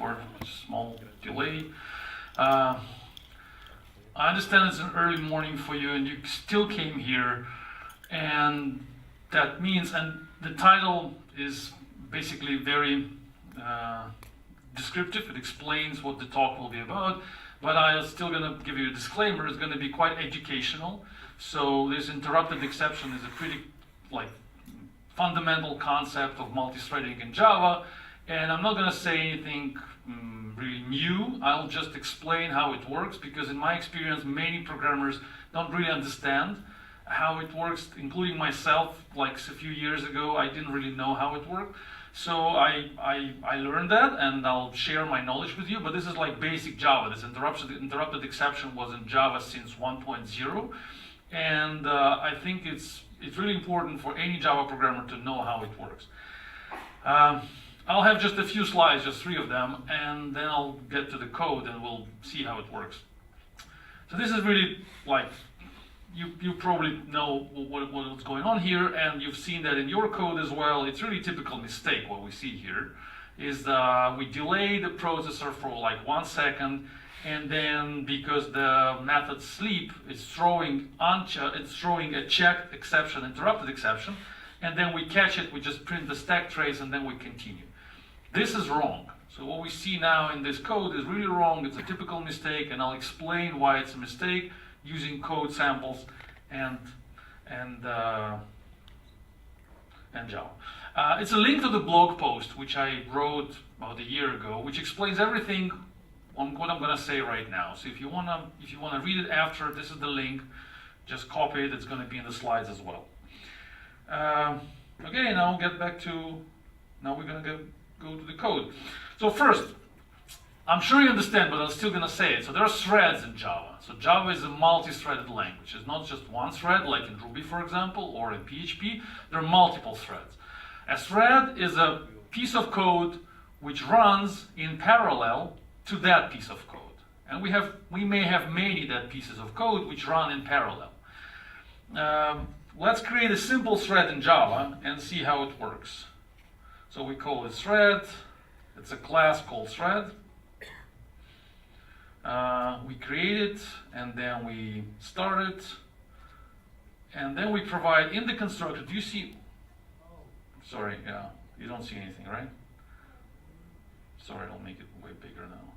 for a small delay. I understand it's an early morning for you and you still came here, and that means, and the title is basically very descriptive. It explains what the talk will be about, but I'm still going to give you a disclaimer. It's going to be quite educational. So this interrupted exception is a pretty fundamental concept of multi-threading in Java, and I'm not going to say anything really new. I'll just explain how it works, because in my experience many programmers don't really understand how it works, including myself. Like a few years ago I didn't really know how it worked, so I learned that, and I'll share my knowledge with you. But this is like basic Java. This interrupted exception was in Java since 1.0, and I think it's really important for any Java programmer to know how it works. I'll have just a few slides, just 3 of them, and then I'll get to the code and we'll see how it works. So this is really like, you probably know what's going on here, and you've seen that in your code as well. It's really typical mistake. What we see here is we delay the processor for like 1 second, and then because the method sleep is throwing a checked exception, interrupted exception, and then we catch it, we just print the stack trace, and then we continue. This is wrong. So what we see now in this code is really wrong. It's a typical mistake, and I'll explain why it's a mistake using code samples and Java. It's a link to the blog post which I wrote about a year ago, which explains everything on what I'm going to say right now. So if you wanna read it after, this is the link. Just copy it. It's going to be in the slides as well. Okay, now we're going to go to the code. So first, I'm sure you understand, but I'm still going to say it. So there are threads in Java. So Java is a multi-threaded language. It's not just one thread, like in Ruby, for example, or in PHP. There are multiple threads. A thread is a piece of code which runs in parallel to that piece of code. And we may have many that pieces of code which run in parallel. Let's create a simple thread in Java and see how it works. So we call it thread. It's a class called thread. We create it, and then we start it, and then we provide in the constructor. Do you see? Sorry, yeah, you don't see anything, right? Sorry, I'll make it way bigger now.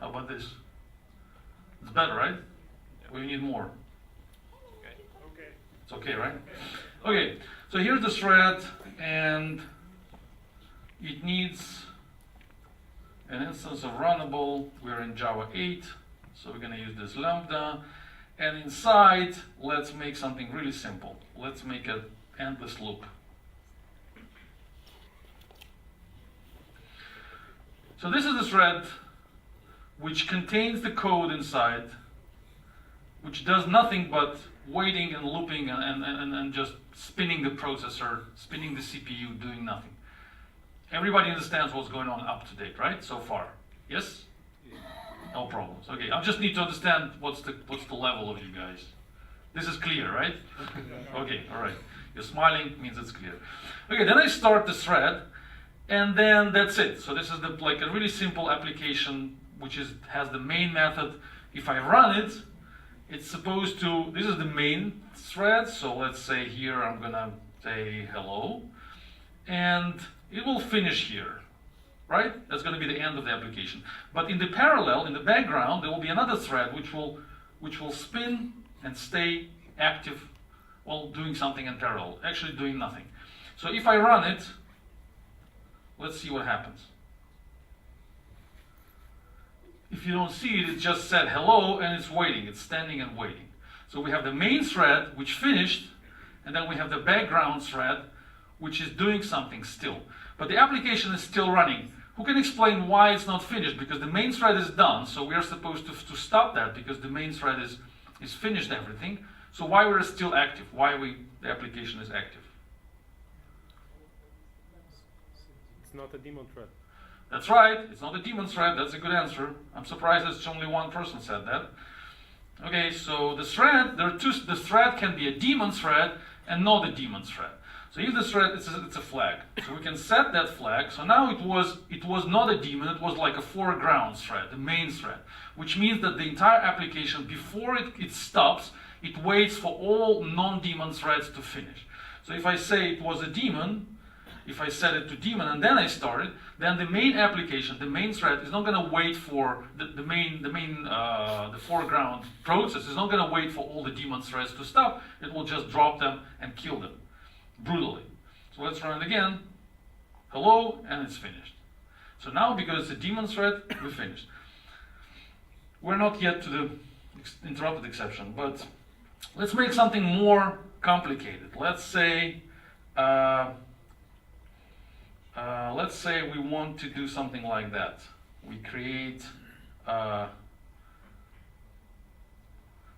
How about this? It's better, right? We need more. Okay. It's okay, right? Okay, so here's the thread, and it needs an instance of runnable. We're in Java 8, so we're going to use this lambda. And inside, let's make something really simple. Let's make an endless loop. So this is the thread which contains the code inside, which does nothing but waiting and looping and just spinning the processor, spinning the CPU, doing nothing. Everybody understands what's going on up to date, right? So far, yes? No problems. Okay, I just need to understand what's the level of you guys. This is clear, right? Okay, all right. You're smiling, means it's clear. Okay, then I start the thread, and then that's it. So this is like a really simple application which has the main method. If I run it, it's supposed to, this is the main thread, so let's say here I'm gonna say hello, and it will finish here, right? That's gonna be the end of the application. But in the parallel, in the background, there will be another thread which will spin and stay active while doing something in parallel, actually doing nothing. So if I run it, let's see what happens. If you don't see it, it just said hello and it's waiting, it's standing and waiting. So we have the main thread which finished, and then we have the background thread which is doing something still. But the application is still running. Who can explain why it's not finished? Because the main thread is done, so we are supposed to stop that because the main thread is finished everything. So why we're still active? Why the application is active? It's not a daemon thread. That's right, it's not a daemon thread. That's a good answer. I'm surprised that only one person said that. Okay, so the thread, the thread can be a daemon thread and not a daemon thread. So if the thread, it's a flag. So we can set that flag. So now it was not a daemon, it was like a foreground thread, the main thread, which means that the entire application, before it stops, it waits for all non-daemon threads to finish. So if I say it was a daemon, if I set it to daemon and then I start it, then the main application, the main thread, is not going to wait for the foreground process is not going to wait for all the daemon threads to stop. It will just drop them and kill them brutally. So let's run it again. Hello, and it's finished. So now, because it's a daemon thread, we finished. We're not yet to the interrupted exception, but let's make something more complicated. Let's say we want to do something like that. We create a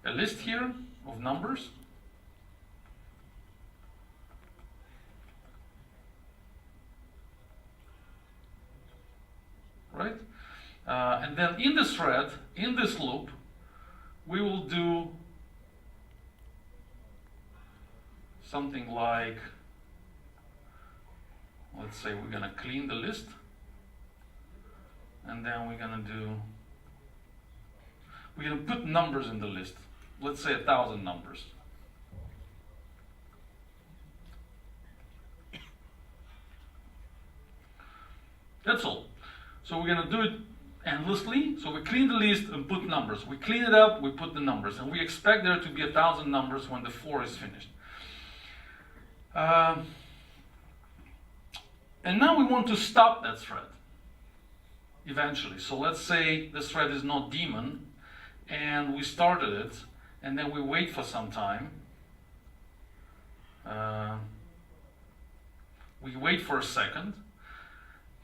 list here of numbers. Right? And then in this thread, in this loop, we will do something like, let's say we're going to clean the list, and then we're going to put numbers in the list. Let's say 1,000 numbers. That's all. So we're going to do it endlessly. So we clean the list and put numbers. We clean it up, we put the numbers, and we expect there to be 1,000 numbers when the for is finished. And now we want to stop that thread eventually. So let's say this thread is not daemon, and we started it, and then we wait for some time. We wait for a second,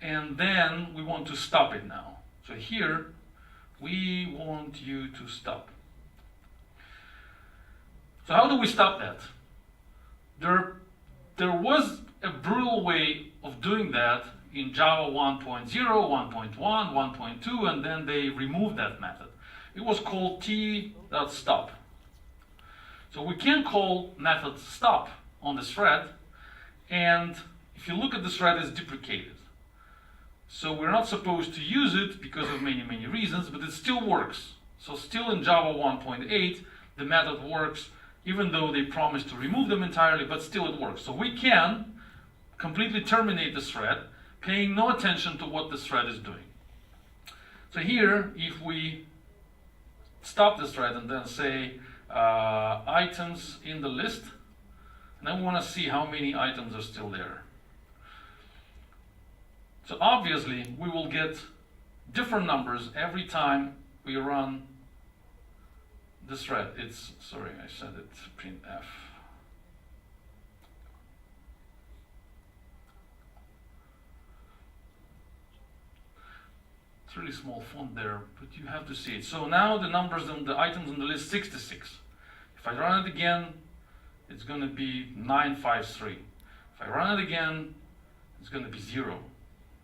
and then we want to stop it now. So here, we want you to stop. So how do we stop that? There was a brutal way of doing that in Java 1.0, 1.1, 1.2, and then they removed that method. It was called t.stop. So we can call method stop on this thread, and if you look at the thread, it's deprecated. So we're not supposed to use it because of many, many reasons, but it still works. So still in Java 1.8, the method works, even though they promised to remove them entirely, but still it works. So we can completely terminate this thread, paying no attention to what this thread is doing. So here, if we stop this thread and then say items in the list, and then we want to see how many items are still there. So obviously, we will get different numbers every time we run this thread. It's, sorry, I said it, printf. It's really small font there, but you have to see it. So now the numbers and the items on the list 66. If I run it again, it's going to be 953. If I run it again, it's going to be 0.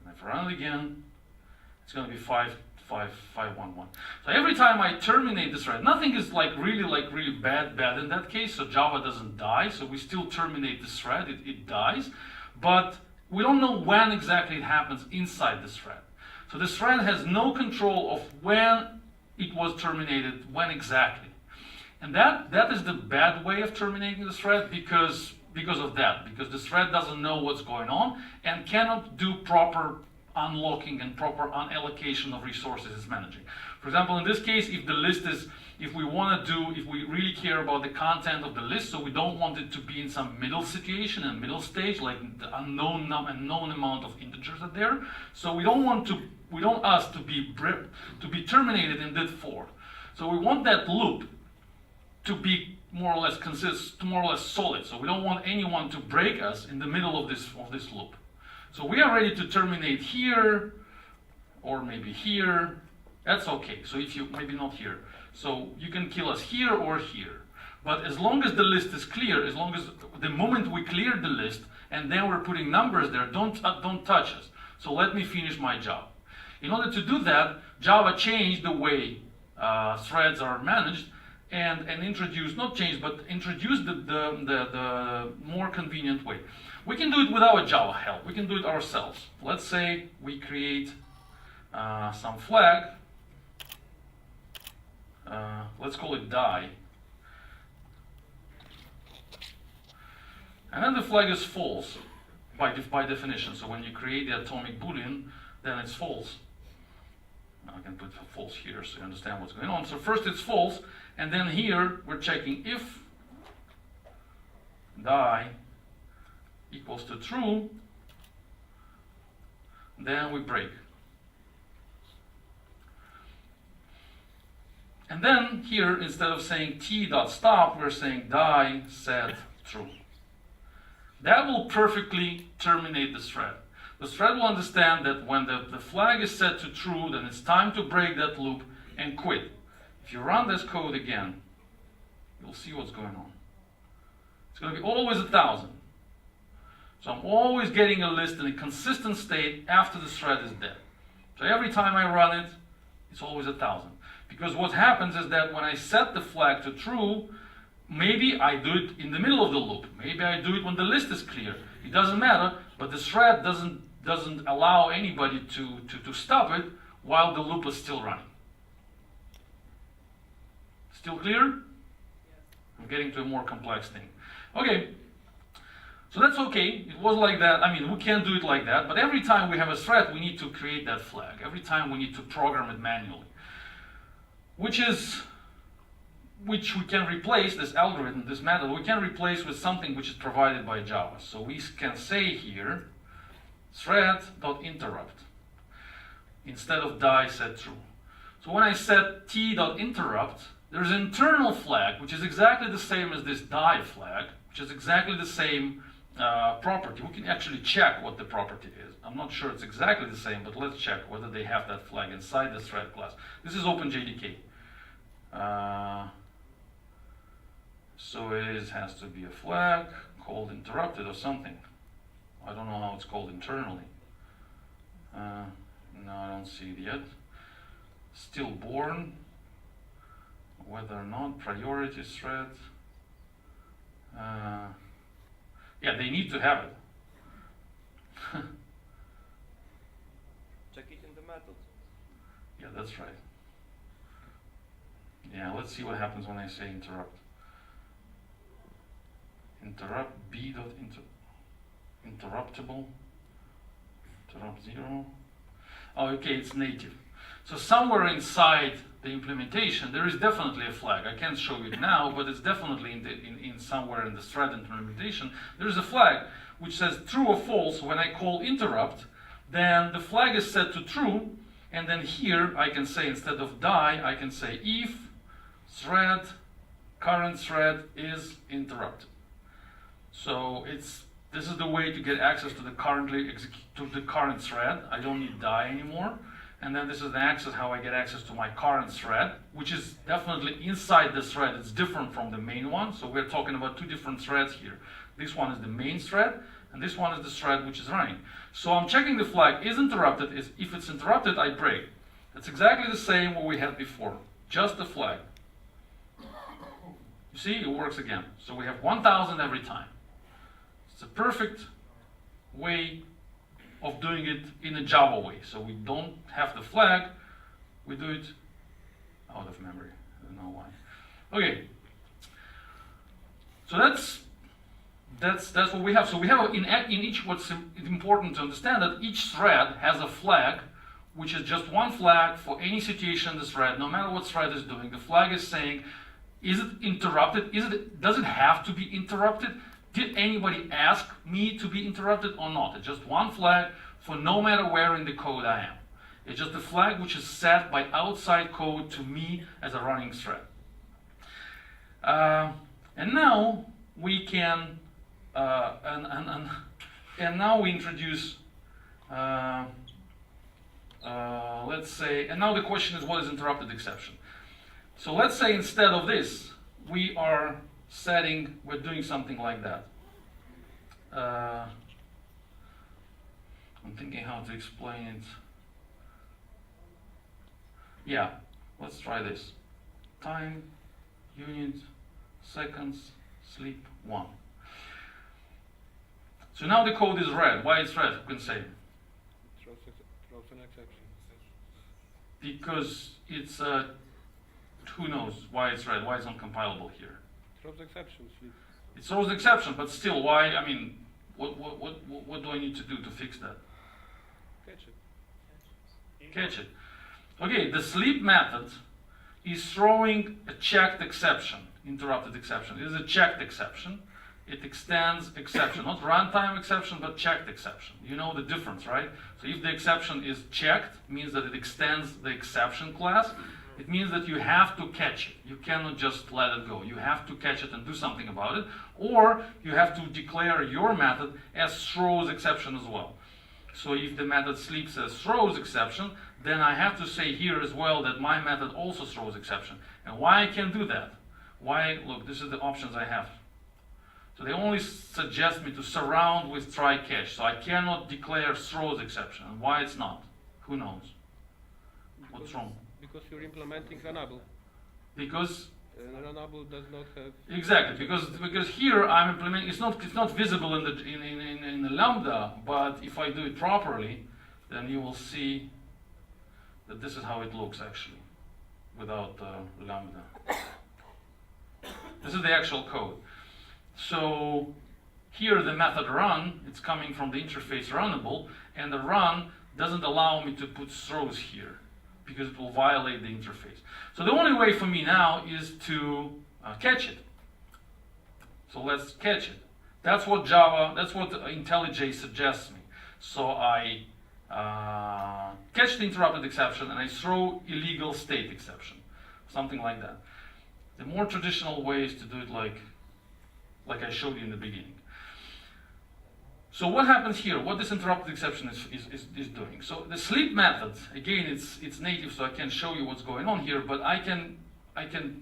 And if I run it again, it's going to be 55511. So every time I terminate this thread, nothing is really bad in that case. So Java doesn't die. So we still terminate this thread. It dies, but we don't know when exactly it happens inside this thread. So this thread has no control of when it was terminated, when exactly. And that is the bad way of terminating the thread because of that. Because the thread doesn't know what's going on and cannot do proper unlocking and proper unallocation of resources it's managing. For example, in this case, if the list is, if we really care about the content of the list, so we don't want it to be in some middle situation and middle stage, like the unknown amount of integers are there. So we don't want us to be terminated in that for. So we want that loop to be more or less solid. So we don't want anyone to break us in the middle of this loop. So we are ready to terminate here, or maybe here. That's okay. So if you, maybe not here. So you can kill us here or here. But as long as the list is clear, as long as the moment we clear the list, and then we're putting numbers there, don't touch us. So let me finish my job. In order to do that, Java changed the way threads are managed, and introduce, not change, but introduce the more convenient way. We can do it without Java help. We can do it ourselves. Let's say we create some flag. Let's call it die. And then the flag is false by definition. So when you create the atomic boolean, then it's false. I can put false here so you understand what's going on. So first it's false, and then here we're checking if die equals to true, then we break. And then here, instead of saying t.stop, we're saying die set true. That will perfectly terminate the thread. The thread will understand that when the flag is set to true, then it's time to break that loop and quit. If you run this code again, you'll see what's going on. It's going to be always 1,000. So I'm always getting a list in a consistent state after the thread is dead. So every time I run it, it's always 1,000. Because what happens is that when I set the flag to true, maybe I do it in the middle of the loop. Maybe I do it when the list is clear. It doesn't matter, but the thread doesn't allow anybody to stop it while the loop is still running. Still clear? I'm getting to a more complex thing. Okay, so that's okay. It was like that. I mean, we can do it like that, but every time we have a thread, we need to create that flag. Every time we need to program it manually. Which we can replace, this algorithm, this method, we can replace with something which is provided by Java. So we can say here, thread.interrupt, instead of die set true. So when I set t.interrupt, there's an internal flag, which is exactly the same as this die flag, which is exactly the same property. We can actually check what the property is. I'm not sure it's exactly the same, but let's check whether they have that flag inside the thread class. This is OpenJDK. So it has to be a flag called interrupted or something. I don't know how it's called internally. No, I don't see it yet. Stillborn, whether or not, priority thread. Yeah, they need to have it. Check it in the method. Yeah, that's right. Yeah, let's see what happens when I say interrupt. Interrupt interruptible, interrupt 0. Oh, okay, it's native. So somewhere inside the implementation, there is definitely a flag. I can't show you it now, but it's definitely in somewhere in the thread implementation. There is a flag which says true or false. When I call interrupt, then the flag is set to true, and then here I can say, instead of die, I can say if thread, current thread is interrupted. So this is the way to get access to the current thread. I don't need die anymore. And then this is the access, how I get access to my current thread, which is definitely inside the thread. It's different from the main one. So we're talking about two different threads here. This one is the main thread, and this one is the thread which is running. So I'm checking the flag is interrupted. If it's interrupted, I break. That's exactly the same what we had before, just the flag. You see, it works again. So we have 1,000 every time. It's a perfect way of doing it in a Java way. So we don't have the flag, we do it out of memory. I don't know why. Okay. So that's what we have. So we have in each, what's important to understand, that each thread has a flag, which is just one flag for any situation in the thread, no matter what thread is doing. The flag is saying, is it interrupted? Does it have to be interrupted? Did anybody ask me to be interrupted or not? It's just one flag for no matter where in the code I am. It's just a flag which is set by outside code to me as a running thread. And now we can, and now we introduce, let's say, and now the question is, what is interrupted exception? So let's say instead of this, we are we're doing something like that. I'm thinking how to explain it. Yeah, let's try this. Time unit seconds sleep 1. So now the code is red. Why it's red? You can say. Throws an exception. Because it's who knows why it's red? Why it's uncompilable here? Throws exceptions. It throws exception, but still, why? I mean, what do I need to do to fix that? Catch it. Catch it. Okay, the sleep method is throwing a checked exception, interrupted exception. It is a checked exception. It extends exception, not runtime exception, but checked exception. You know the difference, right? So if the exception is checked, it means that it extends the exception class. It means that you have to catch it. You cannot just let it go. You have to catch it and do something about it, or you have to declare your method as throws exception as well. So if the method sleeps as throws exception, then I have to say here as well that my method also throws exception. And why I can do that? Why? Look, this is the options I have. So they only suggest me to surround with try catch. So I cannot declare throws exception. And why it's not? Who knows? What's wrong? Because you're implementing runnable. Because Runnable does not have. exactly, because here I'm implementing. It's not visible in the lambda, but if I do it properly, then you will see that this is how it looks actually, without lambda. This is the actual code. So here the method run, it's coming from the interface runnable, and the run doesn't allow me to put throws here because it will violate the interface. So the only way for me now is to catch it. So let's catch it. That's what IntelliJ suggests me. So I catch the interrupted exception and I throw illegal state exception, something like that. The more traditional way is to do it like I showed you in the beginning. So what happens here? What this interrupted exception is doing? So the sleep method, again, it's native, so I can show you what's going on here, but I can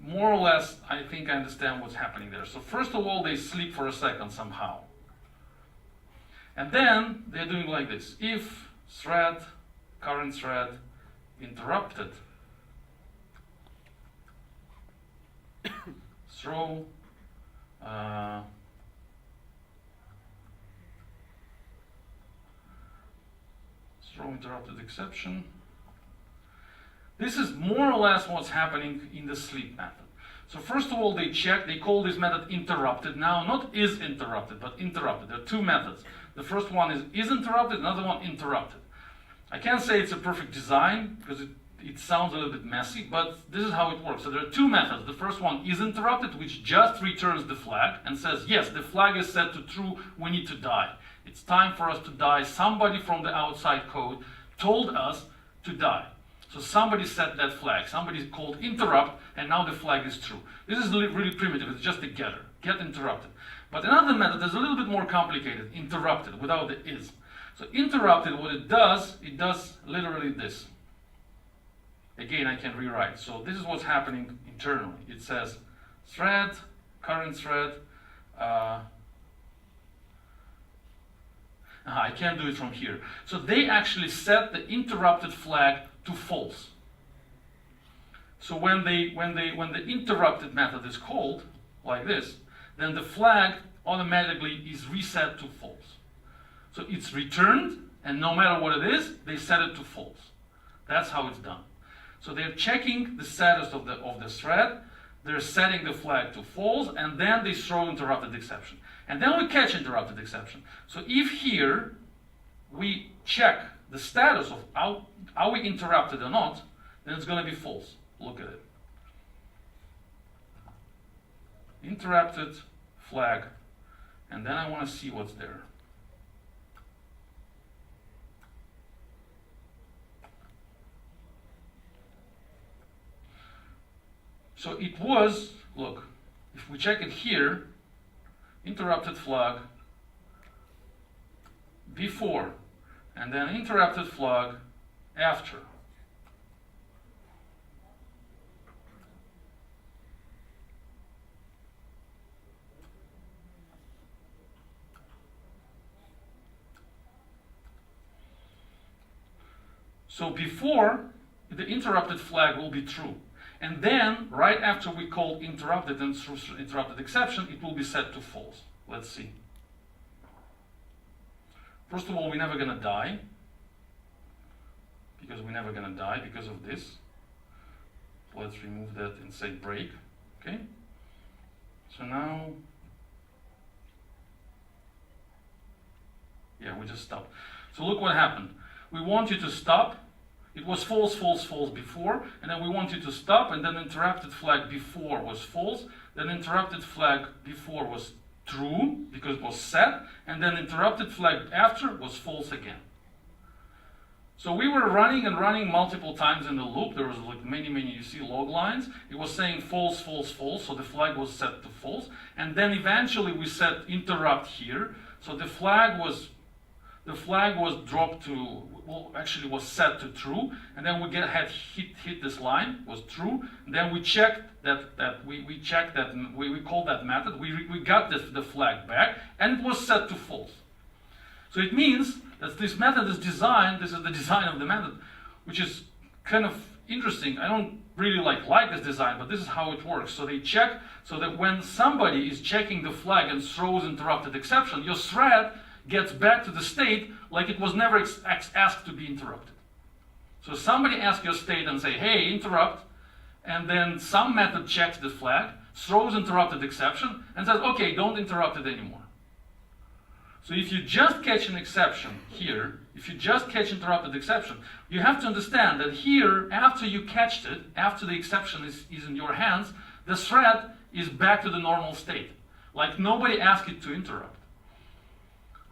more or less, I think I understand what's happening there. So first of all, they sleep for a second somehow. And then they're doing like this. If thread, current thread, interrupted, throw interrupted exception. This is more or less what's happening in the sleep method. So first of all, they check, they call this method interrupted. Now, not is interrupted, but interrupted. There are two methods. The first one is interrupted, another one interrupted. I can't say it's a perfect design because it sounds a little bit messy, but this is how it works. So there are two methods. The first one is interrupted, which just returns the flag and says, yes, the flag is set to true, we need to die. It's time for us to die. Somebody from the outside code told us to die. So somebody set that flag. Somebody called interrupt, and now the flag is true. This is really primitive. It's just a getter. Get interrupted. But another method is a little bit more complicated. Interrupted, without the is. So interrupted, what it does literally this. Again, I can rewrite. So this is what's happening internally. It says thread, current thread. I can't do it from here. So they actually set the interrupted flag to false. So when the interrupted method is called like this, then the flag automatically is reset to false. So it's returned, and no matter what it is, they set it to false. That's how it's done. So they're checking the status of the thread, they're setting the flag to false, and then they throw interrupted exception. And then we catch interrupted exception. So if here we check the status of are we interrupted or not, then it's going to be false. Look at it. Interrupted, flag, and then I want to see what's there. So it was, look, if we check it here, interrupted flag before, and then interrupted flag after. So before, the interrupted flag will be true. And then, right after we call interrupted and through interrupted exception, it will be set to false. Let's see. First of all, we're never gonna die, because we're never gonna die because of this. Let's remove that and say break, okay? So now, yeah, we just stopped. So look what happened. We want you to stop. It was false, false, false before, and then we want you to stop, and then interrupted flag before was false, then interrupted flag before was true, because it was set, and then interrupted flag after was false again. So we were running and running multiple times in the loop. There was like many, you see log lines. It was saying false, false, false, so the flag was set to false. And then eventually we set interrupt here. So the flag was dropped to, well, actually was set to true. And then we had hit this line, was true. And then we checked we called that method. We got the flag back, and it was set to false. So it means that this method is designed, this is the design of the method, which is kind of interesting. I don't really like this design, but this is how it works. So they check, so that when somebody is checking the flag and throws interrupted exception, your thread gets back to the state like it was never asked to be interrupted. So somebody asks your state and say, hey, interrupt, and then some method checks the flag, throws interrupted exception, and says, okay, don't interrupt it anymore. So if you just catch an exception here, if you just catch interrupted exception, you have to understand that here, after you catched it, after the exception is in your hands, the thread is back to the normal state. Like nobody asked it to interrupt.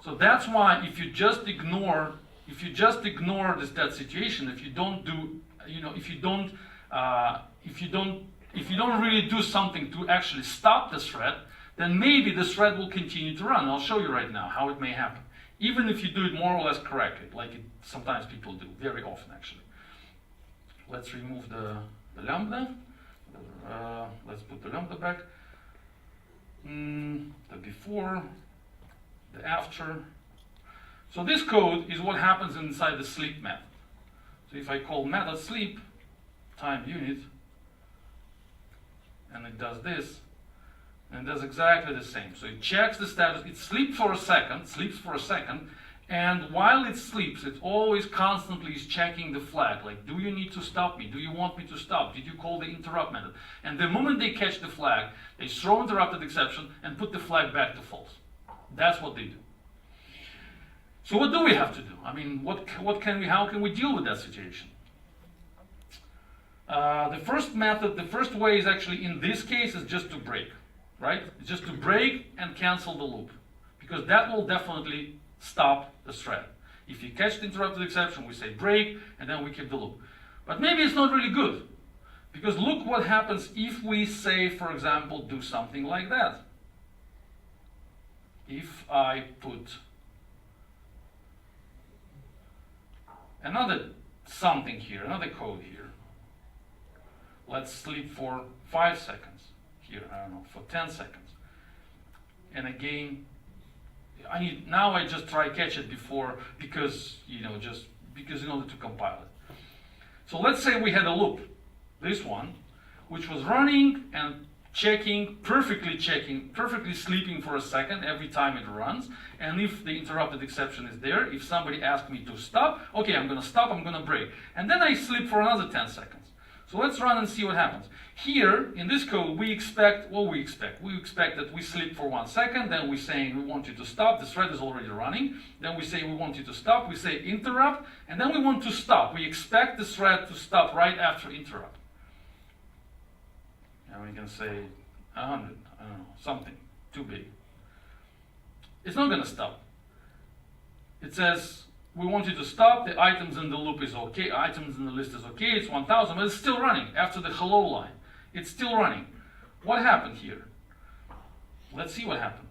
So that's why if you just ignore that situation, if you don't do, if you don't really do something to actually stop the thread, then maybe the thread will continue to run. I'll show you right now how it may happen. Even if you do it more or less correctly, like sometimes people do, very often actually. Let's remove the lambda. Let's put the lambda back. The before, the after. So this code is what happens inside the sleep method. So if I call method sleep time unit, and it does this, and does exactly the same. So it checks the status, it sleeps for a second, and while it sleeps, it always constantly is checking the flag, like, do you need to stop me? Do you want me to stop? Did you call the interrupt method? And the moment they catch the flag, they throw interrupted exception and put the flag back to false. That's what they do. So what do we have to do? I mean, how can we deal with that situation? The first way is actually, in this case, is just to break. Right? It's just to break and cancel the loop, because that will definitely stop the thread. If you catch the interrupted exception, we say break, and then we keep the loop. But maybe it's not really good, because look what happens if we say, for example, do something like that. If I put another something here, another code here, let's sleep for 5 seconds. Here, I don't know, for 10 seconds. And again, now I just try catch it before, because, just because in order to compile it. So let's say we had a loop, this one, which was running and perfectly sleeping for a second every time it runs. And if the interrupted exception is there, if somebody asks me to stop, okay, I'm gonna stop, I'm gonna break. And then I sleep for another 10 seconds. So let's run and see what happens. Here, in this code, we expect that we sleep for 1 second, then we say we want you to stop, the thread is already running, then we say we want you to stop, we say interrupt, and then we want to stop. We expect the thread to stop right after interrupt. And we can say 100, I don't know, something too big. It's not gonna stop. It says, we want you to stop, the items in the loop is okay, items in the list is okay, it's 1000, but it's still running after the hello line. It's still running. What happened here? Let's see what happened.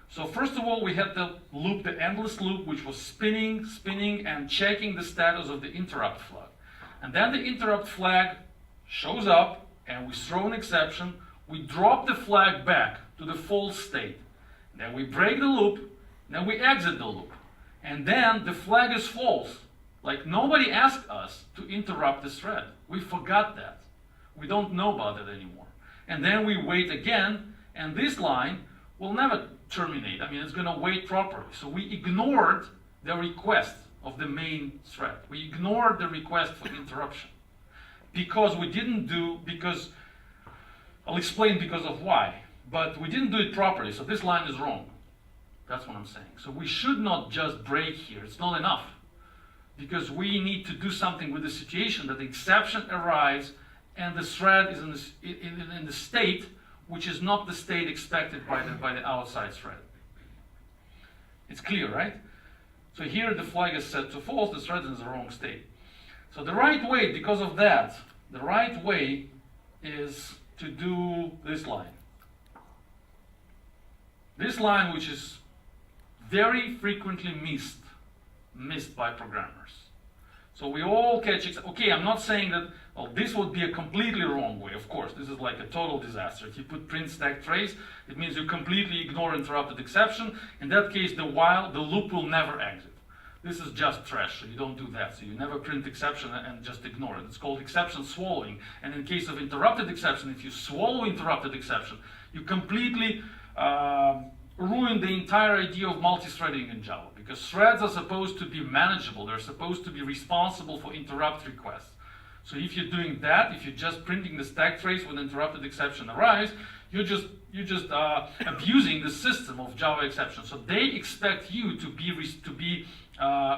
So first of all, we had the loop, the endless loop, which was spinning, and checking the status of the interrupt flag. And then the interrupt flag shows up, and we throw an exception, we drop the flag back to the false state. Then we break the loop, then we exit the loop. And then the flag is false. Like nobody asked us to interrupt this thread. We forgot that. We don't know about it anymore. And then we wait again, and this line will never terminate. I mean, it's going to wait properly. So we ignored the request of the main thread. We ignored the request for interruption. Because we didn't do, because, I'll explain because of why, but we didn't do it properly, so this line is wrong. That's what I'm saying. So we should not just break here, it's not enough. Because we need to do something with the situation that the exception arrives and the thread is in the state which is not the state expected by the outside thread. It's clear, right? So here the flag is set to false, the thread is in the wrong state. So the right way, because of that, the right way is to do this line. This line, which is very frequently missed by programmers. So we all catch it. Okay, I'm not saying that, well, this would be a completely wrong way. Of course, this is like a total disaster. If you put print stack trace, it means you completely ignore interrupted exception. In that case, the loop will never exit. This is just trash, so you don't do that. So you never print exception and just ignore it. It's called exception swallowing. And in case of interrupted exception, if you swallow interrupted exception, you completely ruin the entire idea of multi-threading in Java. Because threads are supposed to be manageable. They're supposed to be responsible for interrupt requests. So if you're doing that, if you're just printing the stack trace when interrupted exception arrives, you're just abusing the system of Java exceptions. So they expect you to be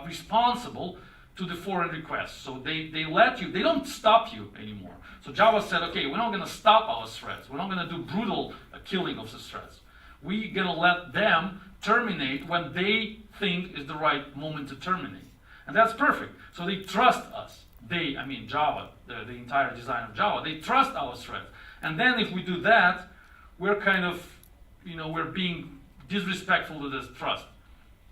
responsible to the foreign requests. So they let you, they don't stop you anymore. So Java said, okay, we're not going to stop our threads. We're not going to do brutal killing of the threads. We're going to let them terminate when they think is the right moment to terminate. And that's perfect. So they trust us. They, I mean Java, the entire design of Java, they trust our threads. And then if we do that, we're kind of, we're being disrespectful to this trust.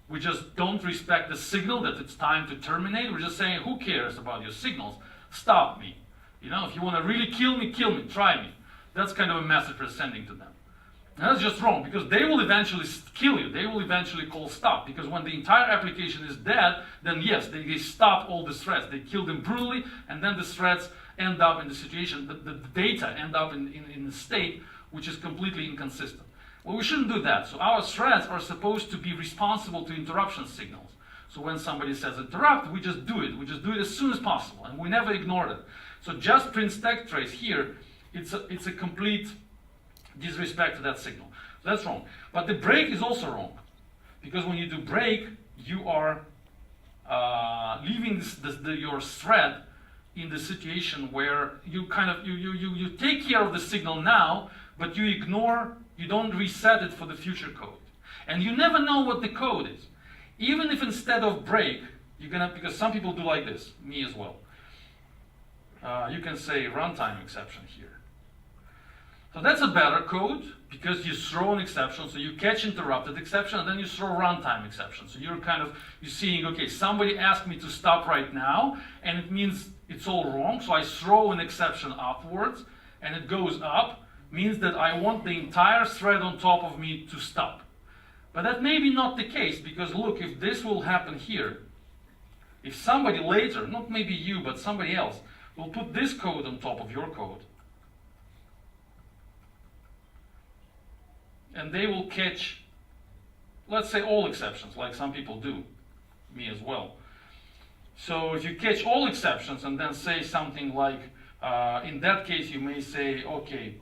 We just don't respect the signal that it's time to terminate. We're just saying, who cares about your signals? Stop me. If you want to really kill me, try me. That's kind of a message we're sending to them. And that's just wrong, because they will eventually kill you. They will eventually call stop, because when the entire application is dead, then yes, they stop all the threads. They kill them brutally, and then the threads end up in the situation, the data end up in the state which is completely inconsistent. Well, we shouldn't do that. So our threads are supposed to be responsible to interruption signals. So when somebody says interrupt, we just do it. We just do it as soon as possible, and we never ignore it. So just print stack trace here, it's a complete disrespect to that signal. So that's wrong. But the break is also wrong, because when you do break, you are leaving your thread in the situation where you you take care of the signal now, but you don't reset it for the future code. And you never know what the code is. Even if instead of break, because some people do like this, me as well. You can say runtime exception here. So that's a better code, because you throw an exception, so you catch interrupted exception, and then you throw runtime exception. So you're seeing, okay, somebody asked me to stop right now, and it means it's all wrong, so I throw an exception upwards, and it goes up, means that I want the entire thread on top of me to stop. But that may be not the case, because look, if this will happen here, if somebody later, not maybe you, but somebody else, will put this code on top of your code, and they will catch, let's say, all exceptions, like some people do, me as well. So if you catch all exceptions and then say something like, in that case you may say, okay,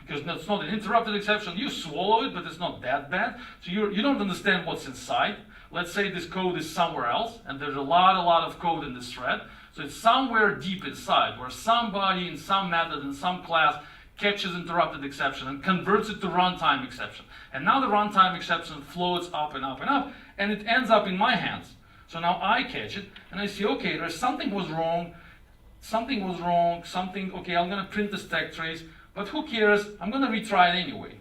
because that's not an interrupted exception, you swallow it, but it's not that bad. So you don't understand what's inside. Let's say this code is somewhere else, and there's a lot of code in this thread. So it's somewhere deep inside, where somebody in some method, in some class, catches interrupted exception and converts it to runtime exception. And now the runtime exception floats up and up and up, and it ends up in my hands. So now I catch it, and I see, okay, something was wrong, okay, I'm going to print the stack trace, but who cares? I'm going to retry it anyway.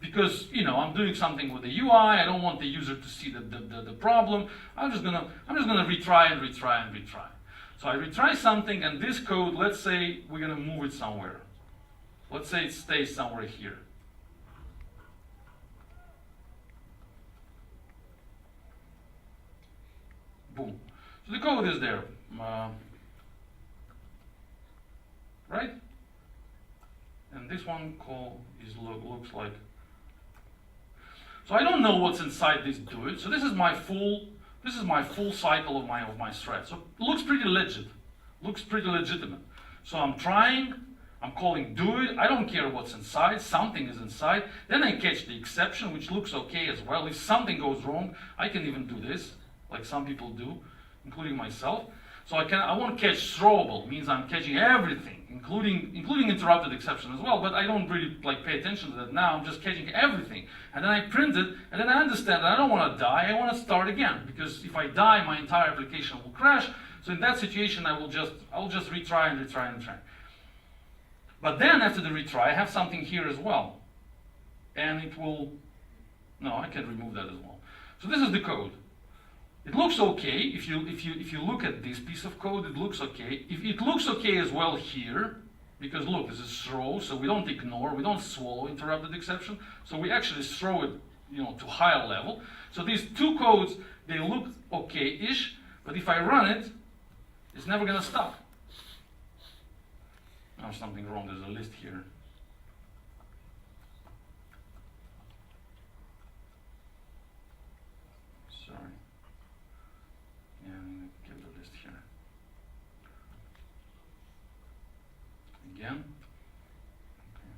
Because, I'm doing something with the UI, I don't want the user to see the problem, I'm just going to retry and retry and retry. So I retry something, and this code, let's say we're going to move it somewhere. Let's say it stays somewhere here. Boom. So the code is there. right? And this one call looks like. So I don't know what's inside this do-it. So this is my full cycle of my thread. So it looks pretty legit, looks pretty legitimate. So I'm calling do-it. I don't care what's inside. Something is inside. Then I catch the exception, which looks okay as well. If something goes wrong, I can even do this, like some people do, including myself. So I want to catch throwable, means I'm catching everything, including interrupted exception as well, but I don't really pay attention to that now. I'm just catching everything. And then I print it, and then I understand that I don't want to die, I want to start again, because if I die, my entire application will crash. So in that situation, I will just retry and retry and retry. But then after the retry, I have something here as well. And it will, no, I can remove that as well. So this is the code. It looks okay. If you look at this piece of code, it looks okay. If it looks okay as well here, because look, this is throw, so we don't ignore, we don't swallow interrupted exception. So we actually throw it, to higher level. So these two codes, they look okay-ish, but if I run it, it's never gonna stop. Now something wrong. There's a list here. Sorry. Yeah, I'm going to give the list here. Again. Okay.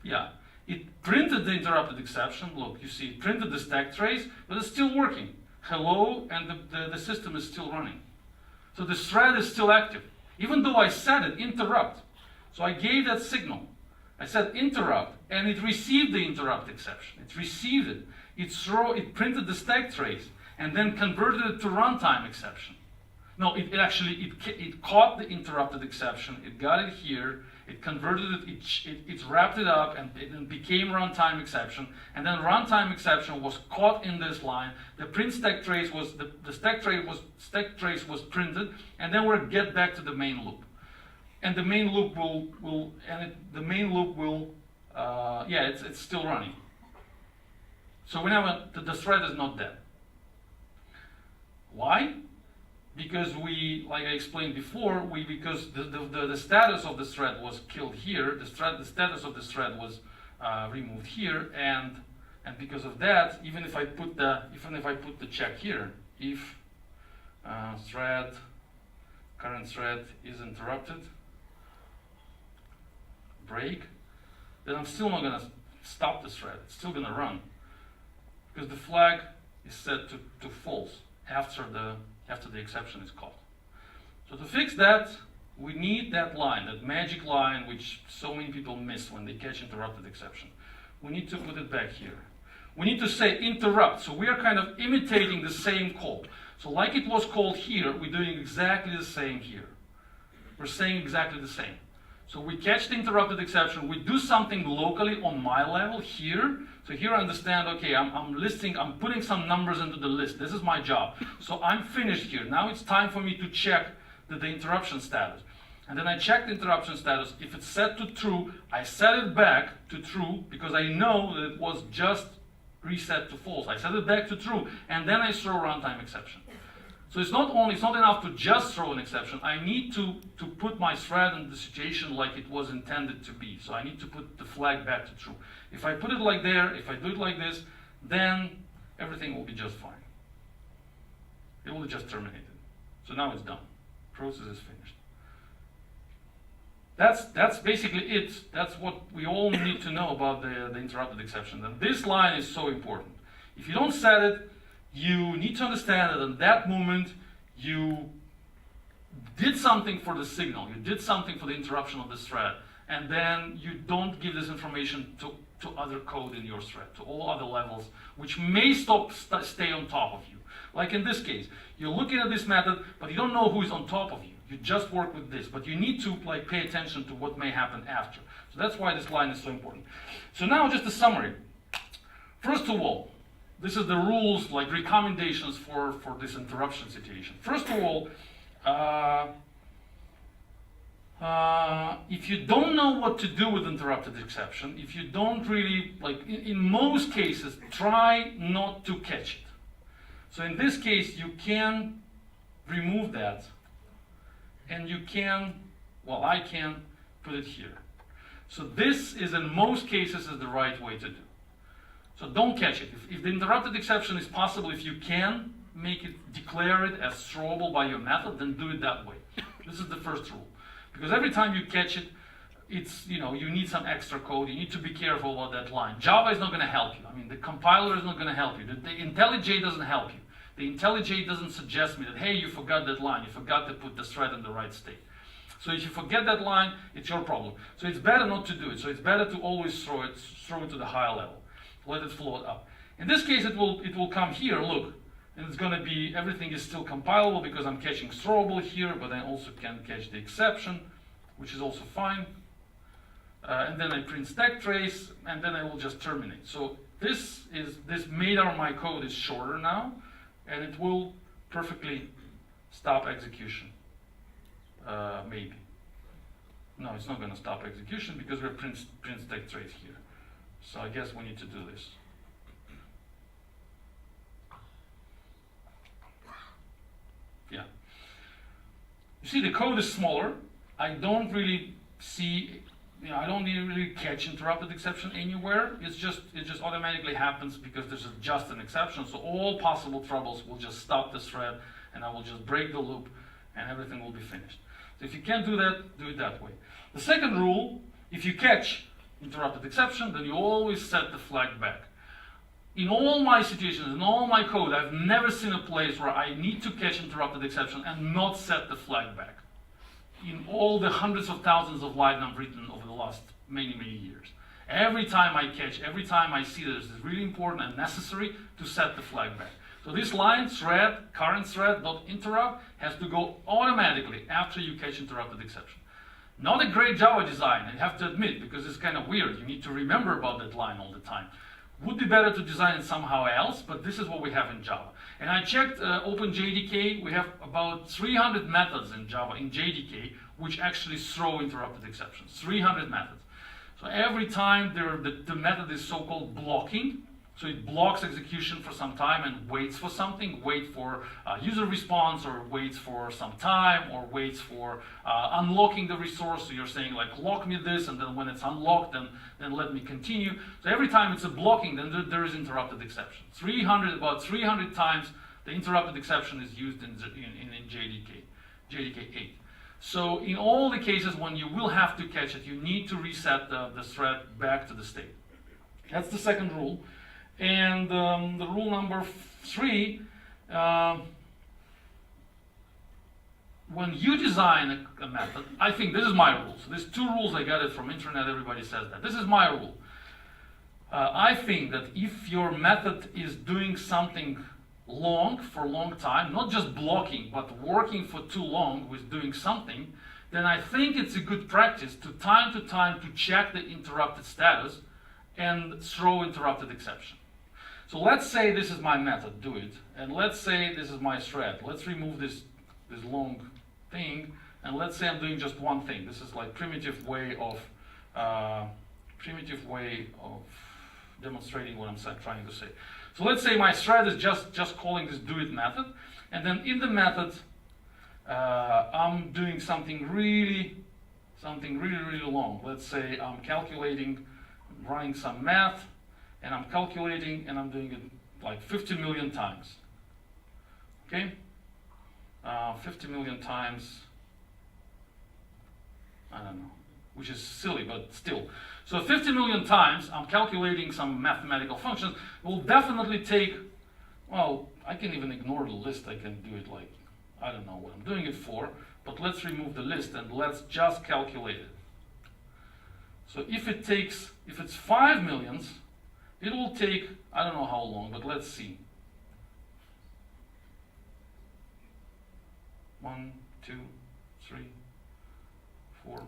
Yeah, it printed the interrupted exception. Look, you see, it printed the stack trace, but it's still working. Hello, and the system is still running. So the thread is still active, even though I said it, interrupt. So I gave that signal. I said interrupt, and it received the interrupt exception. It received it. It printed the stack trace, and then converted it to runtime exception. No, it caught the interrupted exception. It got it here. It converted it. It wrapped it up, and it became runtime exception. And then runtime exception was caught in this line. The print stack trace was the stack trace was printed, and then we'll get back to the main loop. And the main loop it's still running. So we never, the thread is not dead. Why? Because like I explained before, because the status of the thread was killed here, the status of the thread was removed here, and because of that, even if I put the check here, if current thread is interrupted, break, then I'm still not gonna stop the thread. It's still gonna run because the flag is set to false after the exception is caught. So to fix that, we need that line, that magic line, which so many people miss when they catch interrupted exception. We need to put it back here. We need to say interrupt. So we are kind of imitating the same call. So like it was called here, we're doing exactly the same here. We're saying exactly the same. So we catch the interrupted exception. We do something locally on my level here. So here I understand, okay, I'm putting some numbers into the list. This is my job. So I'm finished here. Now it's time for me to check the interruption status. And then I check the interruption status. If it's set to true, I set it back to true because I know that it was just reset to false. I set it back to true, and then I throw runtime exception. So it's not enough to just throw an exception. I need to put my thread in the situation like it was intended to be. So I need to put the flag back to true. If I put it like there, if I do it like this, then everything will be just fine. It will just terminate it. So now it's done. Process is finished. That's basically it. That's what we all need to know about the interrupted exception. And this line is so important. If you don't set it, you need to understand that at that moment you did something for the signal, you did something for the interruption of this thread, and then you don't give this information to other code in your thread, to all other levels, which may stay on top of you. Like in this case, you're looking at this method, but you don't know who is on top of you. You just work with this, but you need to pay attention to what may happen after. So that's why this line is so important. So now just a summary. First of all, this is the rules, like recommendations for this interruption situation. First of all, if you don't know what to do with interrupted exception, if you don't really, in most cases, try not to catch it. So in this case, you can remove that, and you can, well, I can put it here. So this is, in most cases, is the right way to do. So don't catch it. If the interrupted exception is possible, if you can make it, declare it as throwable by your method, then do it that way. This is the first rule. Because every time you catch it, it's, you know, you need some extra code. You need to be careful about that line. Java is not going to help you. I mean, the compiler is not going to help you. The IntelliJ doesn't help you. The IntelliJ doesn't suggest me that, hey, you forgot that line. You forgot to put the thread in the right state. So if you forget that line, it's your problem. So it's better not to do it. So it's better to always throw it to the higher level. Let it float up. In this case, it will come here, look. And it's going to be, everything is still compilable because I'm catching throwable here, but I also can catch the exception, which is also fine. And then I print stack trace, and then I will just terminate. So this meter of my code is shorter now, and it will perfectly stop execution. Maybe. No, it's not going to stop execution because we're print stack trace here. So I guess we need to do this. Yeah. You see, the code is smaller. I don't really see, you know, I don't really catch interrupted exception anywhere. It just automatically happens because there's just an exception. So all possible troubles will just stop this thread, and I will just break the loop, and everything will be finished. So if you can't do that, do it that way. The second rule, if you catch interrupted exception, then you always set the flag back. In all my situations, in all my code, I've never seen a place where I need to catch interrupted exception and not set the flag back. In all the hundreds of thousands of lines I've written over the last many, many years. Every time I catch, every time I see that it's really important and necessary to set the flag back. So this line, thread, current thread, .interrupt, has to go automatically after you catch interrupted exception. Not a great Java design, I have to admit, because it's kind of weird. You need to remember about that line all the time. Would be better to design it somehow else, but this is what we have in Java. And I checked OpenJDK. We have about 300 methods in Java, in JDK, which actually throw interrupted exceptions. 300 methods. So every time the method is so-called blocking, so it blocks execution for some time and waits for something, wait for user response, or waits for some time, or waits for unlocking the resource. So you're saying like, lock me this, and then when it's unlocked, then let me continue. So every time it's a blocking, then there is interrupted exception. About 300 times the interrupted exception is used in JDK 8. So in all the cases when you will have to catch it, you need to reset the thread back to the state. That's the second rule. And the rule number 3, when you design a method, I think this is my rule. So there's 2 rules, I got it from internet, everybody says that. This is my rule. I think that if your method is doing something long for a long time, not just blocking, but working for too long with doing something, then I think it's a good practice to time to check the interrupted status and throw interrupted exception. So let's say this is my method, do it, and let's say this is my thread. Let's remove this long thing, and let's say I'm doing just one thing. This is like primitive way of demonstrating what I'm trying to say. So let's say my thread is just calling this do it method, and then in the method I'm doing something really long. Let's say I'm calculating, running some math, and I'm calculating, and I'm doing it like 50 million times. Okay? 50 million times, I don't know, which is silly, but still. So 50 million times, I'm calculating some mathematical functions. It will definitely take, well, I can even ignore the list. I can do it like, I don't know what I'm doing it for, but let's remove the list and let's just calculate it. So if it's 5 millions, it will take, I don't know how long, but let's see. 1, 2, 3, 4.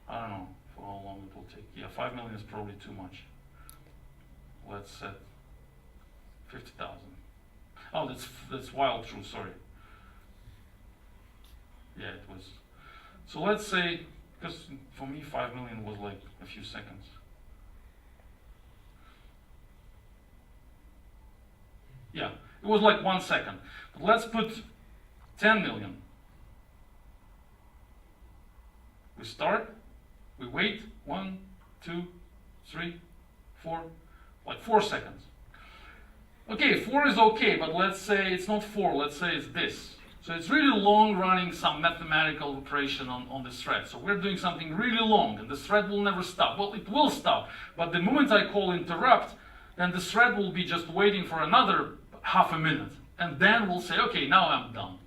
I don't know for how long it will take. Yeah, 5 million is probably too much. Let's set 50,000. Oh, that's wild true, sorry. Yeah, it was. So let's say, because for me 5 million was like a few seconds. Yeah, It was like 1 second. But let's put 10 million. We start, we wait, 1, 2, 3, 4, like 4 seconds. Okay, 4 is okay, but let's say it's not 4, let's say it's this. So it's really long running some mathematical operation on this thread. So we're doing something really long, and the thread will never stop. Well, it will stop, but the moment I call interrupt, then the thread will be just waiting for another half a minute. And then we'll say, okay, now I'm done.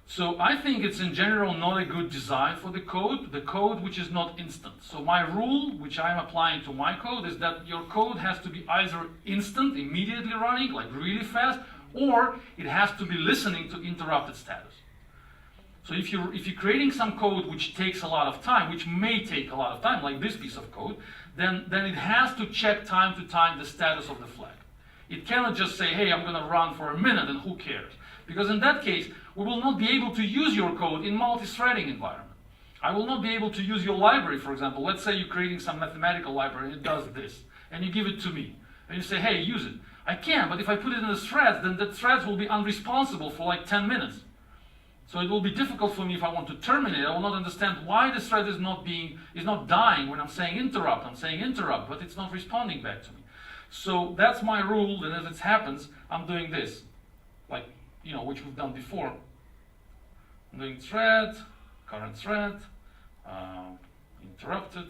So I think it's in general not a good design for the code which is not instant. So my rule, which I'm applying to my code, is that your code has to be either instant, immediately running, like really fast, or it has to be listening to interrupted status. So if you're creating some code which takes a lot of time, which may take a lot of time, like this piece of code, then it has to check time to time the status of the flag. It cannot just say, hey, I'm going to run for a minute and who cares? Because in that case, we will not be able to use your code in multi-threading environment. I will not be able to use your library, for example. Let's say you're creating some mathematical library and it does this, and you give it to me. And you say, hey, use it. I can, but if I put it in the threads, then the threads will be unresponsive for like 10 minutes. So it will be difficult for me if I want to terminate. I will not understand why the thread is not dying when I'm saying interrupt. I'm saying interrupt, but it's not responding back to me. So that's my rule, and as it happens, I'm doing this, like, which we've done before. I'm doing thread, current thread, interrupted.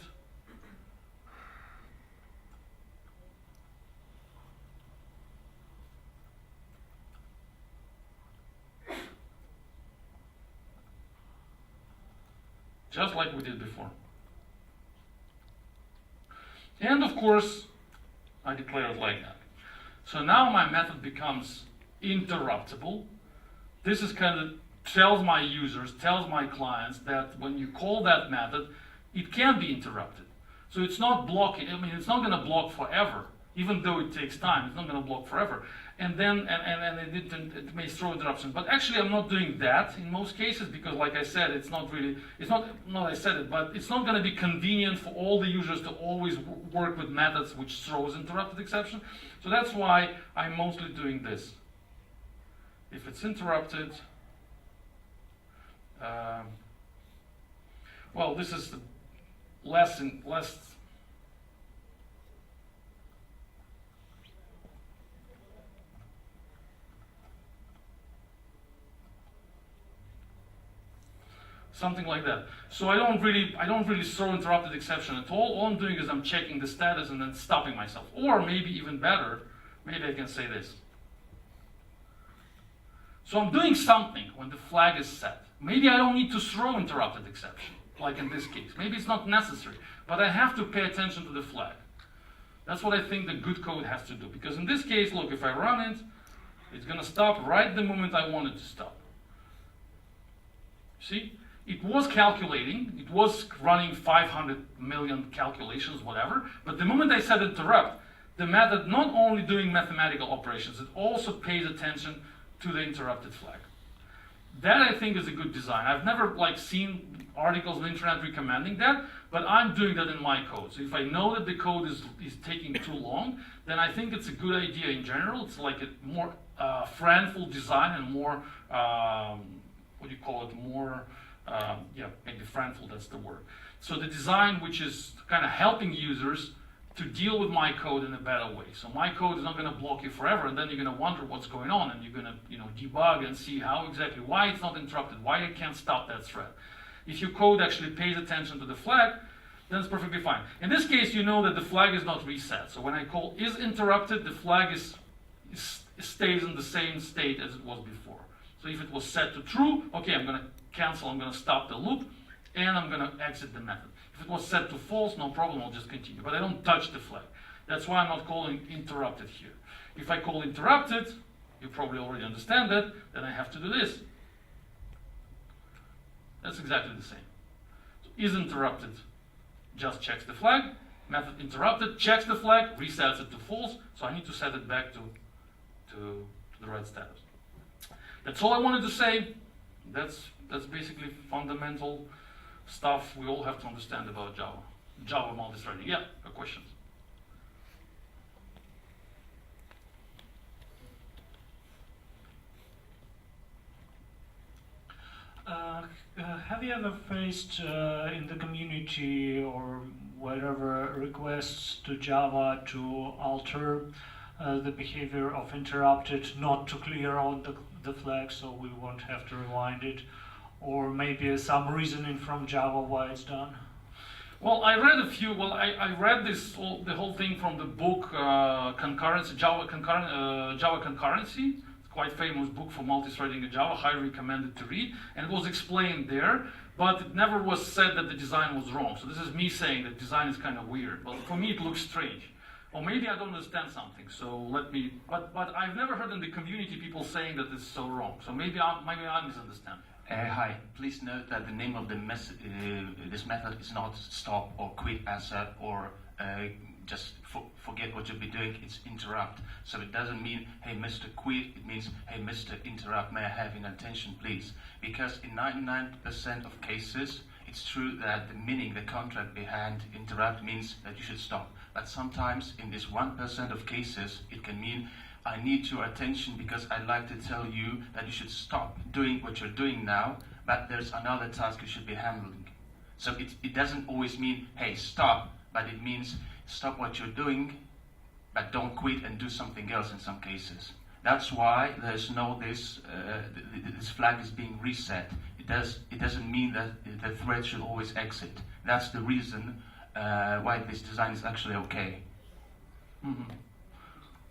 Just like we did before. And of course, I declare it like that. So now my method becomes interruptible. This is kind of tells my users, tells my clients that when you call that method, it can be interrupted. So it's not blocking. I mean, it's not going to block forever, even though it takes time. It's not going to block forever. And then it may throw interruption. But actually, I'm not doing that in most cases because, like I said, it's not I said it, but it's not going to be convenient for all the users to always work with methods which throws interrupted exception. So that's why I'm mostly doing this. If it's interrupted, well, this is the less. Something like that. So I don't really throw interrupted exception at all. All I'm doing is I'm checking the status and then stopping myself. Or maybe even better, maybe I can say this. So I'm doing something when the flag is set. Maybe I don't need to throw interrupted exception, like in this case. Maybe it's not necessary, but I have to pay attention to the flag. That's what I think the good code has to do. Because in this case, look, if I run it, it's going to stop right the moment I want it to stop. See? It was calculating, it was running 500 million calculations, whatever, but the moment I said interrupt, the method not only doing mathematical operations, it also pays attention to the interrupted flag. That I think is a good design. I've never seen articles on the internet recommending that, but I'm doing that in my code. So if I know that the code is taking too long, then I think it's a good idea in general. It's like a more friendful design and more, what do you call it, more, maybe friendful, that's the word. So the design which is kind of helping users to deal with my code in a better way. So my code is not going to block you forever, and then you're going to wonder what's going on, and you're going to debug and see why it's not interrupted, why you can't stop that thread. If your code actually pays attention to the flag, then it's perfectly fine. In this case, you know that the flag is not reset. So when I call is interrupted, the flag stays in the same state as it was before. So if it was set to true, okay, I'm going to cancel, I'm going to stop the loop, and I'm going to exit the method. If it was set to false, no problem, I'll just continue. But I don't touch the flag. That's why I'm not calling interrupted here. If I call interrupted, you probably already understand that, then I have to do this. That's exactly the same. So is interrupted just checks the flag. Method interrupted checks the flag, resets it to false, so I need to set it back to the right status. That's all I wanted to say. That's basically fundamental stuff we all have to understand about Java. Java multi-threading. Yeah, questions? Have you ever faced in the community or whatever requests to Java to alter the behavior of interrupted, not to clear out the flag so we won't have to rewind it, or maybe some reasoning from Java why it's done? Well, I read a few. Well, I read the whole thing from the book Concurrency, Java Concurrency. It's quite famous book for multi-threading in Java. Highly recommended to read, and it was explained there. But it never was said that the design was wrong. So this is me saying that design is kind of weird. But for me, it looks strange. Or maybe I don't understand something. So let me. But I've never heard in the community people saying that it's so wrong. So maybe I misunderstand. Hi, please note that the name of this method is not stop or quit answer or just forget what you'll be doing. It's interrupt. So it doesn't mean, hey, Mr. Quit. It means, hey, Mr. Interrupt, may I have your attention, please? Because in 99% of cases, it's true that the meaning, the contract behind interrupt means that you should stop. But sometimes in this 1% of cases, it can mean, I need your attention because I'd like to tell you that you should stop doing what you're doing now, but there's another task you should be handling. So it doesn't always mean, hey, stop, but it means stop what you're doing, but don't quit and do something else in some cases. That's why there's this flag is being reset. It doesn't mean that the thread should always exit. That's the reason why this design is actually okay. Mm-hmm.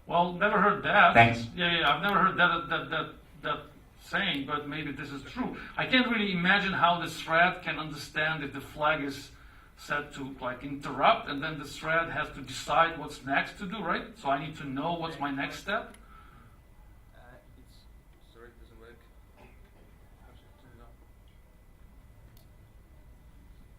Well, never heard that. Thanks. Yeah, I've never heard that saying, but maybe this is true. I can't really imagine how this thread can understand if the flag is set to like interrupt, and then the thread has to decide what's next to do, right? So I need to know what's my next step. Sorry, it doesn't work. How should I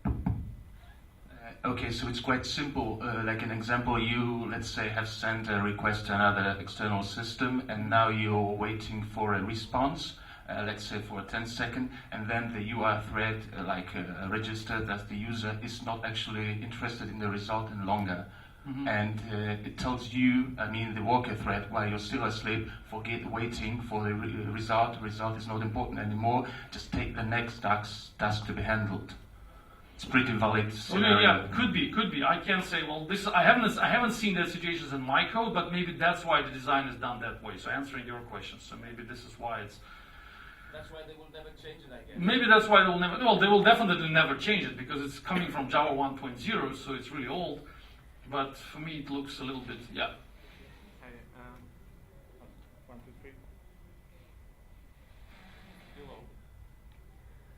turn it off? Okay, so it's quite simple. Like an example, you, let's say, have sent a request to another external system, and now you're waiting for a response, let's say for 10 seconds, and then the UR thread registered that the user is not actually interested in the result any longer. Mm-hmm. And it tells you, the worker thread, while you're still asleep, forget waiting for the result. The result is not important anymore. Just take the next task to be handled. It's pretty valid scenario. Yeah, could be. I can't say. Well, I haven't seen that situations in my code, but maybe that's why the design is done that way. So answering your question, so maybe this is why it's. That's why they will never change it, I guess. Maybe that's why they will never. Well, they will definitely never change it because it's coming from Java 1.0, so it's really old. But for me, it looks a little bit, yeah. Hey, 1, 2, 3. Hello.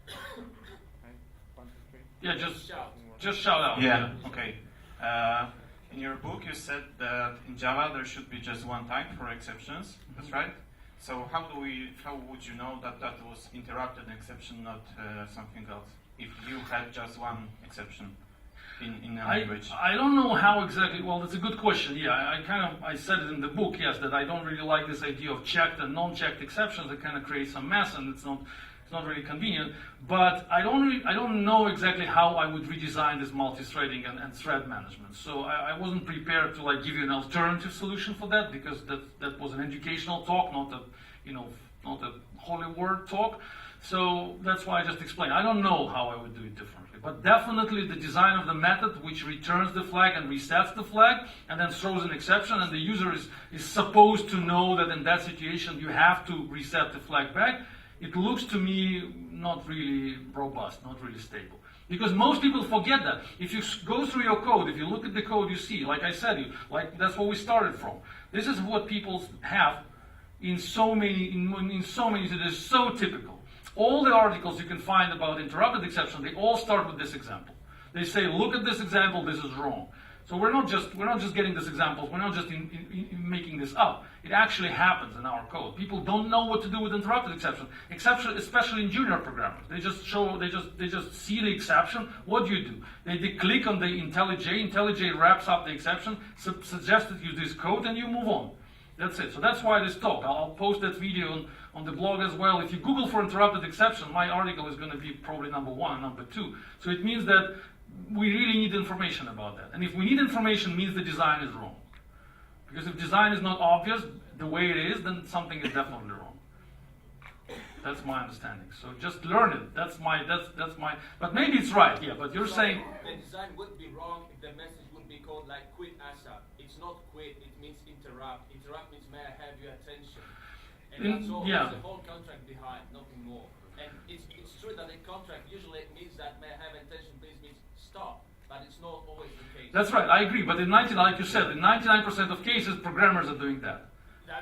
Hey, 1, 2, 3. Yeah, just shout out. Yeah, okay. In your book, you said that in Java there should be just one type for exceptions. Mm-hmm. That's right. So how would you know that that was interrupted exception, not something else? If you had just one exception in a language. I don't know how exactly. Well, that's a good question. Yeah, I said it in the book. Yes, that I don't really like this idea of checked and non-checked exceptions. That kind of creates some mess, and it's not really convenient. But I don't know exactly how I would redesign this multi-threading and thread management. So I wasn't prepared to give you an alternative solution for that, because that was an educational talk, not a holy word talk. So that's why I just explained. I don't know how I would do it differently. But definitely the design of the method which returns the flag and resets the flag and then throws an exception, and the user is supposed to know that in that situation you have to reset the flag back. It looks to me not really robust, not really stable. Because most people forget that. If you go through your code, if you look at the code you see, like I said, that's where we started from. This is what people have in so many, it is so typical. All the articles you can find about interrupted exception, they all start with this example. They say, look at this example, this is wrong. So we're not just getting these examples, we're not just making this up. It actually happens in our code. People don't know what to do with interrupted exception, especially in junior programmers. They just see the exception. What do? They click on the IntelliJ. IntelliJ wraps up the exception, suggests that you use this code, and you move on. That's it. So that's why this talk. I'll post that video on the blog as well. If you Google for interrupted exception, my article is going to be probably number 1 and number 2. So it means that we really need information about that. And if we need information, it means the design is wrong. Because if design is not obvious the way it is, then something is definitely wrong. That's my understanding. So just learn it. That's my. But maybe it's right. Yeah. But you're saying. The design would be wrong if the message would be called like quit ASAP. It's not quit. It means interrupt. Interrupt means may I have your attention. And that's all. Yeah. There's a whole contract behind, nothing more. And it's true that a contract usually means that may I have attention, please means stop. But it's not always the case. That's right. I agree. But in like you said, in 99% of cases, programmers are doing that.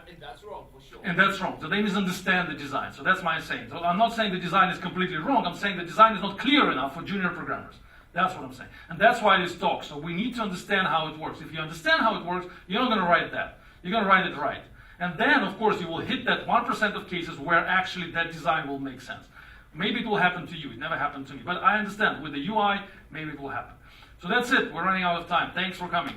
And that's wrong for sure. And that's wrong. So they misunderstand the design. So that's my saying. So I'm not saying the design is completely wrong. I'm saying the design is not clear enough for junior programmers. That's what I'm saying. And that's why this talk. So we need to understand how it works. If you understand how it works, you're not going to write that. You're going to write it right. And then, of course, you will hit that 1% of cases where actually that design will make sense. Maybe it will happen to you. It never happened to me. But I understand. With the UI, maybe it will happen. So that's it. We're running out of time. Thanks for coming.